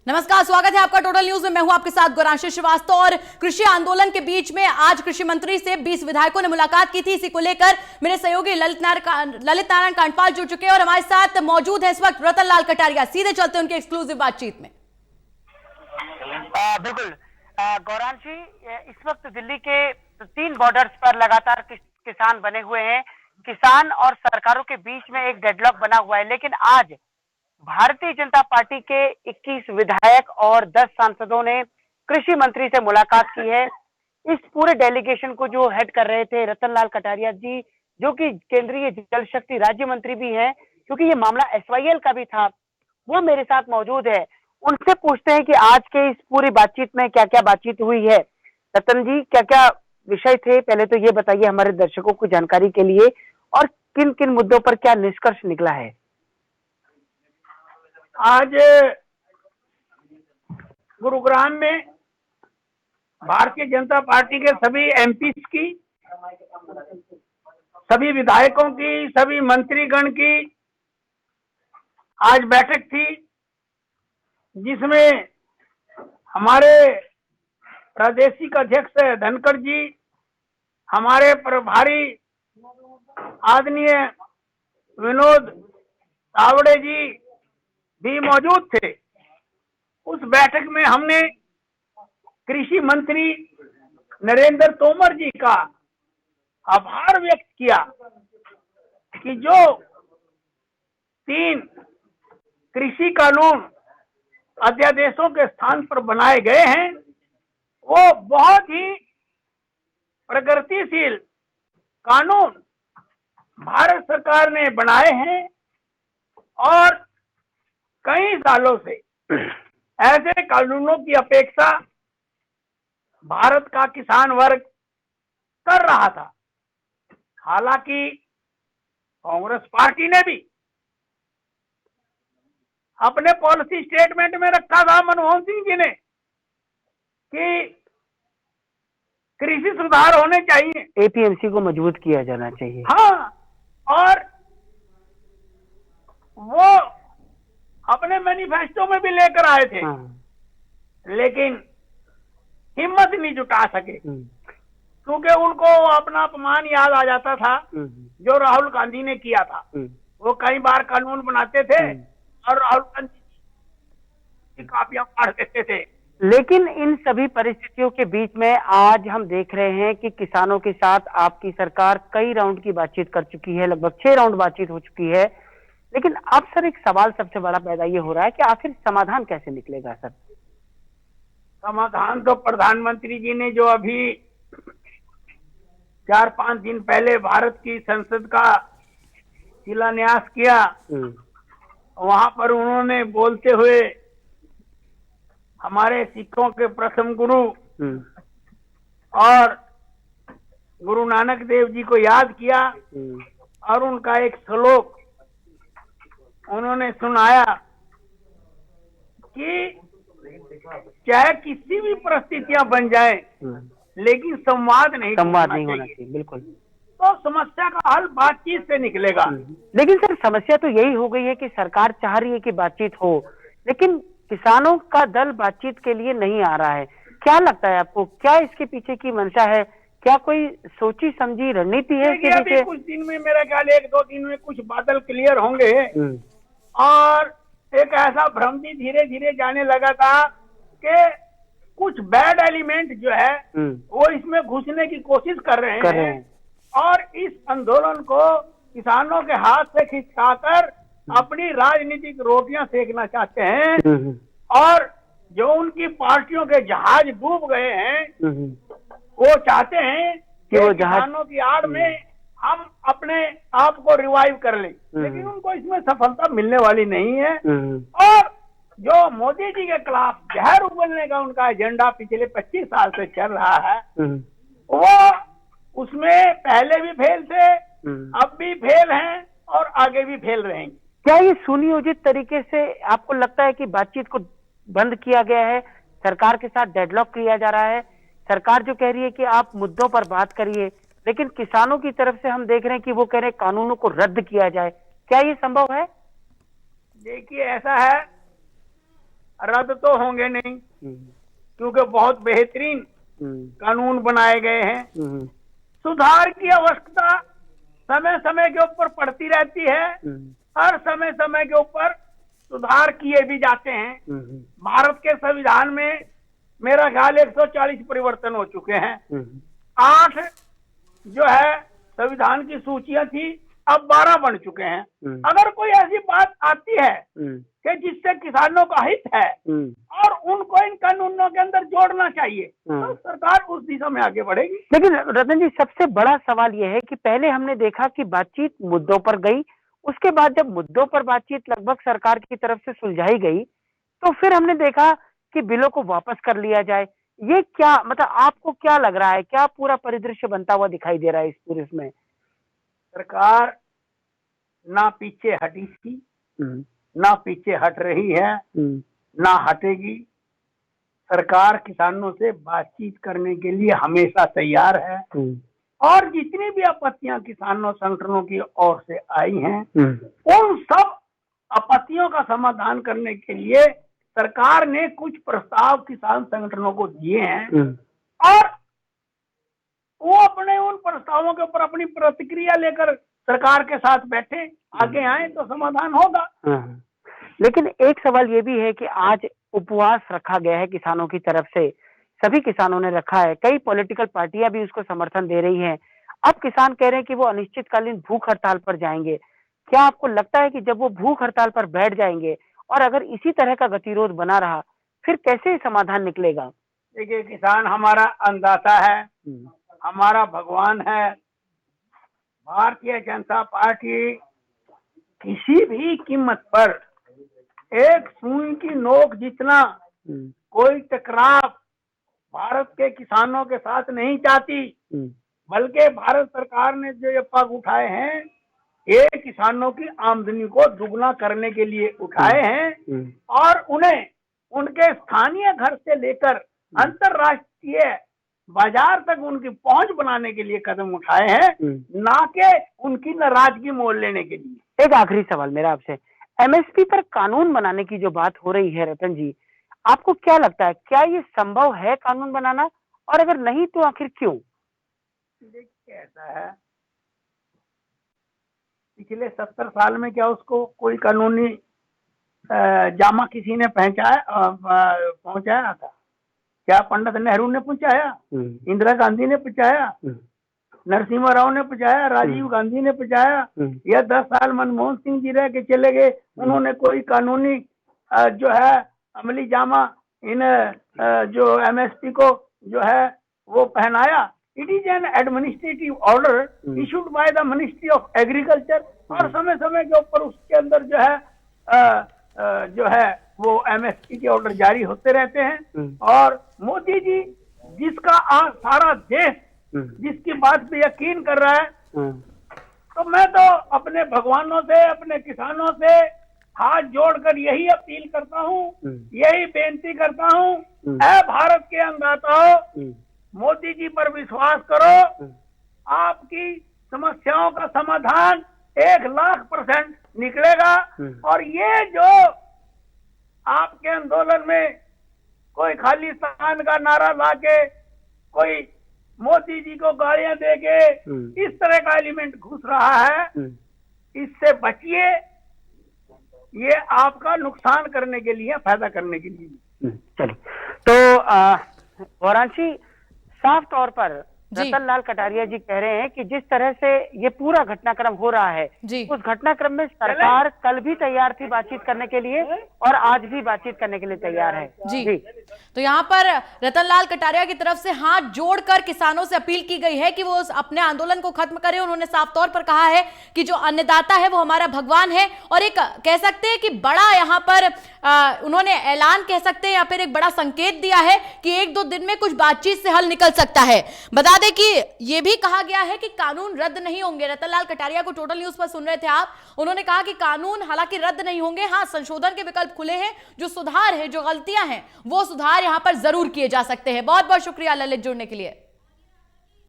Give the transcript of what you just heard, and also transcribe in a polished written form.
नमस्कार, स्वागत है आपका टोटल न्यूज में। मैं हूं आपके साथ गौरांशी श्रीवास्तव। और कृषि आंदोलन के बीच में आज कृषि मंत्री से 20 विधायकों ने मुलाकात की थी। इसी को लेकर मेरे सहयोगी ललित नारायण कांडपाल जुड़ चुके हैं और हमारे साथ मौजूद है इस वक्त रतन लाल कटारिया। सीधे चलते हैं उनकी एक्सक्लूसिव बातचीत में। बिल्कुल गौरांशी, इस वक्त दिल्ली के 3 बॉर्डर्स पर लगातार किसान बने हुए हैं। किसान और सरकारों के बीच में एक डेडलॉक बना हुआ है, लेकिन आज भारतीय जनता पार्टी के 21 विधायक और 10 सांसदों ने कृषि मंत्री से मुलाकात की है। इस पूरे डेलीगेशन को जो हेड कर रहे थे रतन लाल कटारिया जी, जो कि केंद्रीय जल शक्ति राज्य मंत्री भी हैं, क्योंकि ये मामला एसवाईएल का भी था, वो मेरे साथ मौजूद है। उनसे पूछते हैं कि आज के इस पूरी बातचीत में क्या क्या बातचीत हुई है। रतन जी, क्या क्या विषय थे, पहले तो ये बताइए हमारे दर्शकों को जानकारी के लिए, और किन किन मुद्दों पर क्या निष्कर्ष निकला है। आज गुरुग्राम में भारतीय जनता पार्टी के सभी एमपी की, सभी विधायकों की, सभी मंत्रीगण की आज बैठक थी, जिसमें हमारे प्रादेशिक अध्यक्ष धनखड़ जी, हमारे प्रभारी आदरणीय विनोद तावड़े जी भी मौजूद थे। उस बैठक में हमने कृषि मंत्री नरेंद्र तोमर जी का आभार व्यक्त किया कि जो 3 कृषि कानून अध्यादेशों के स्थान पर बनाए गए हैं, वो बहुत ही प्रगतिशील कानून भारत सरकार ने बनाए हैं और कई सालों से ऐसे कानूनों की अपेक्षा भारत का किसान वर्ग कर रहा था। हालांकि कांग्रेस पार्टी ने भी अपने पॉलिसी स्टेटमेंट में रखा था, मनमोहन सिंह जी ने, कि कृषि सुधार होने चाहिए, एपीएमसी को मजबूत किया जाना चाहिए। हाँ, और वो अपने मैनिफेस्टो में भी लेकर आए थे। हाँ। लेकिन हिम्मत नहीं जुटा सके, क्योंकि उनको अपना अपमान याद आ जाता था जो राहुल गांधी ने किया था। वो कई बार कानून बनाते थे और राहुल गांधी की कापियां फाड़ देते थे। लेकिन इन सभी परिस्थितियों के बीच में आज हम देख रहे हैं कि किसानों के साथ आपकी सरकार कई राउंड की बातचीत कर चुकी है, लगभग 6 राउंड बातचीत हो चुकी है। लेकिन अब सर एक सवाल सबसे बड़ा पैदा ये हो रहा है कि आखिर समाधान कैसे निकलेगा सर? समाधान तो प्रधानमंत्री जी ने जो अभी 4-5 दिन पहले भारत की संसद का शिलान्यास किया, वहां पर उन्होंने बोलते हुए हमारे सिखों के प्रथम गुरु और गुरु नानक देव जी को याद किया और उनका एक श्लोक उन्होंने सुनाया कि चाहे किसी भी परिस्थितियां बन जाए, लेकिन संवाद नहीं होना चाहिए। बिल्कुल। तो समस्या का हल बातचीत से निकलेगा। लेकिन सर समस्या तो यही हो गई है कि सरकार चाह रही है कि बातचीत हो, लेकिन किसानों का दल बातचीत के लिए नहीं आ रहा है। क्या लगता है आपको, क्या इसके पीछे की मंशा है? क्या कोई सोची समझी रणनीति है इसके पीछे? कुछ दिन में, मेरा ख्याल 1-2 दिन में कुछ बादल क्लियर होंगे और एक ऐसा भ्रम भी धीरे धीरे जाने लगा था कि कुछ बैड एलिमेंट जो है वो इसमें घुसने की कोशिश कर रहे हैं और इस आंदोलन को किसानों के हाथ से खिंचवाकर अपनी राजनीतिक रोटियां सेकना चाहते हैं। और जो उनकी पार्टियों के जहाज डूब गए हैं, वो चाहते हैं कि वो किसानों की आड़ में हम अपने आप को रिवाइव कर लें, लेकिन उनको इसमें सफलता मिलने वाली नहीं है। और जो मोदी जी के खिलाफ जहर उगलने का उनका एजेंडा पिछले 25 साल से चल रहा है, वो उसमें पहले भी फेल थे, अब भी फेल हैं और आगे भी फेल रहेंगे। क्या ये सुनियोजित तरीके से आपको लगता है कि बातचीत को बंद किया गया है, सरकार के साथ डेडलॉक किया जा रहा है? सरकार जो कह रही है कि आप मुद्दों पर बात करिए, लेकिन किसानों की तरफ से हम देख रहे हैं कि वो कह रहे हैं कानूनों को रद्द किया जाए। क्या ये संभव है? देखिए, ऐसा है रद्द तो होंगे नहीं, क्योंकि बहुत बेहतरीन कानून बनाए गए हैं। सुधार की आवश्यकता समय समय के ऊपर पड़ती रहती है, हर समय समय के ऊपर सुधार किए भी जाते हैं। भारत के संविधान में मेरा ख्याल 140 परिवर्तन हो चुके हैं। 8 जो है संविधान की सूचियां थी, अब 12 बन चुके हैं। अगर कोई ऐसी बात आती है कि जिससे किसानों का हित है और उनको इन कानूनों के अंदर जोड़ना चाहिए, तो सरकार उस दिशा में आगे बढ़ेगी। लेकिन रतन जी, सबसे बड़ा सवाल यह है कि पहले हमने देखा कि बातचीत मुद्दों पर गई, उसके बाद जब मुद्दों पर बातचीत लगभग सरकार की तरफ से सुलझाई गई, तो फिर हमने देखा कि बिलों को वापस कर लिया जाए। ये क्या मतलब, आपको क्या लग रहा है, क्या पूरा परिदृश्य बनता हुआ दिखाई दे रहा है इस पूरे इसमें? सरकार ना पीछे हटी थी, ना पीछे हट रही है, ना हटेगी। सरकार किसानों से बातचीत करने के लिए हमेशा तैयार है, और जितनी भी आपत्तियां किसानों संगठनों की ओर से आई हैं, उन सब आपत्तियों का समाधान करने के लिए सरकार ने कुछ प्रस्ताव किसान संगठनों को दिए हैं, और वो अपने उन प्रस्तावों के ऊपर अपनी प्रतिक्रिया लेकर सरकार के साथ बैठे, आगे आए तो समाधान होगा। लेकिन एक सवाल ये भी है कि आज उपवास रखा गया है किसानों की तरफ से, सभी किसानों ने रखा है, कई पॉलिटिकल पार्टियां भी उसको समर्थन दे रही हैं। अब किसान कह रहे हैं कि वो अनिश्चितकालीन भूख हड़ताल पर जाएंगे। क्या आपको लगता है कि जब वो भूख हड़ताल पर बैठ जाएंगे और अगर इसी तरह का गतिरोध बना रहा, फिर कैसे समाधान निकलेगा? देखिए, किसान हमारा अन्नदाता है, हमारा भगवान है। भारतीय जनता पार्टी किसी भी कीमत पर एक सुई की नोक जितना कोई टकराव भारत के किसानों के साथ नहीं चाहती, बल्कि भारत सरकार ने जो ये पग उठाए हैं, ये किसानों की आमदनी को दुगना करने के लिए उठाए हैं, और उन्हें उनके स्थानीय घर से लेकर अंतरराष्ट्रीय बाजार तक उनकी पहुंच बनाने के लिए कदम उठाए हैं, ना कि उनकी नाराजगी मोल लेने के लिए। एक आखिरी सवाल मेरा आपसे, एमएसपी पर कानून बनाने की जो बात हो रही है रतन जी, आपको क्या लगता है, क्या ये संभव है कानून बनाना, और अगर नहीं तो आखिर क्यों? देखिए, ऐसा है, पिछले 70 साल में क्या उसको कोई कानूनी जामा किसी ने पहुंचाया था? क्या पंडित नेहरू ने पहुंचाया? इंदिरा गांधी ने पहुंचाया? नरसिम्हा राव ने पहुंचाया? राजीव गांधी ने पहुंचाया? या 10 साल मनमोहन सिंह जी रह के चले गए, उन्होंने कोई कानूनी जो है अमली जामा इन जो एमएसपी को जो है वो पहनाया? It is an administrative order issued by the ministry of agriculture, और समय समय के ऊपर उसके अंदर जो है वो एमएसपी के ऑर्डर जारी होते रहते हैं। और मोदी जी जिसका सारा देश जिसकी बात पे यकीन कर रहा है, तो मैं तो अपने भगवानों से, अपने किसानों से हाथ जोड़कर यही अपील करता हूँ, यही बेनती करता हूँ, ऐ भारत के अन्नदाताओं, मोदी जी पर विश्वास करो, आपकी समस्याओं का समाधान 1,00,000% निकलेगा। और ये जो आपके आंदोलन में कोई खालिस्तान का नारा लाके, कोई मोदी जी को गालियां देके इस तरह का एलिमेंट घुस रहा है, इससे बचिए। ये आपका नुकसान करने के लिए, फायदा करने के लिए। चलिए, तो गौरांशी, साफ तौर पर रतन लाल कटारिया जी कह रहे हैं कि जिस तरह से ये पूरा घटनाक्रम हो रहा है, उस घटनाक्रम में सरकार कल भी तैयार थी बातचीत करने के लिए और आज भी बातचीत करने के लिए तैयार है। जी। तो यहाँ पर रतन लाल कटारिया की तरफ से हाथ जोड़कर किसानों से अपील की गई है कि वो अपने आंदोलन को खत्म करें। उन्होंने साफ तौर पर कहा है कि जो अन्नदाता है वो हमारा भगवान है, और एक कह सकते हैं कि बड़ा यहाँ पर उन्होंने ऐलान कह सकते हैं या फिर एक बड़ा संकेत दिया है कि 1-2 दिन में कुछ बातचीत से हल निकल सकता है। बता दें कि यह भी कहा गया है कि कानून रद्द नहीं होंगे। रतन लाल कटारिया को टोटल न्यूज पर सुन रहे थे आप, उन्होंने कहा कि कानून हालांकि रद्द नहीं होंगे, हाँ संशोधन के विकल्प खुले हैं, जो सुधार है, जो गलतियां हैं वो सुधार यहां पर जरूर किए जा सकते हैं। बहुत बहुत शुक्रिया ललित जुड़ने के लिए।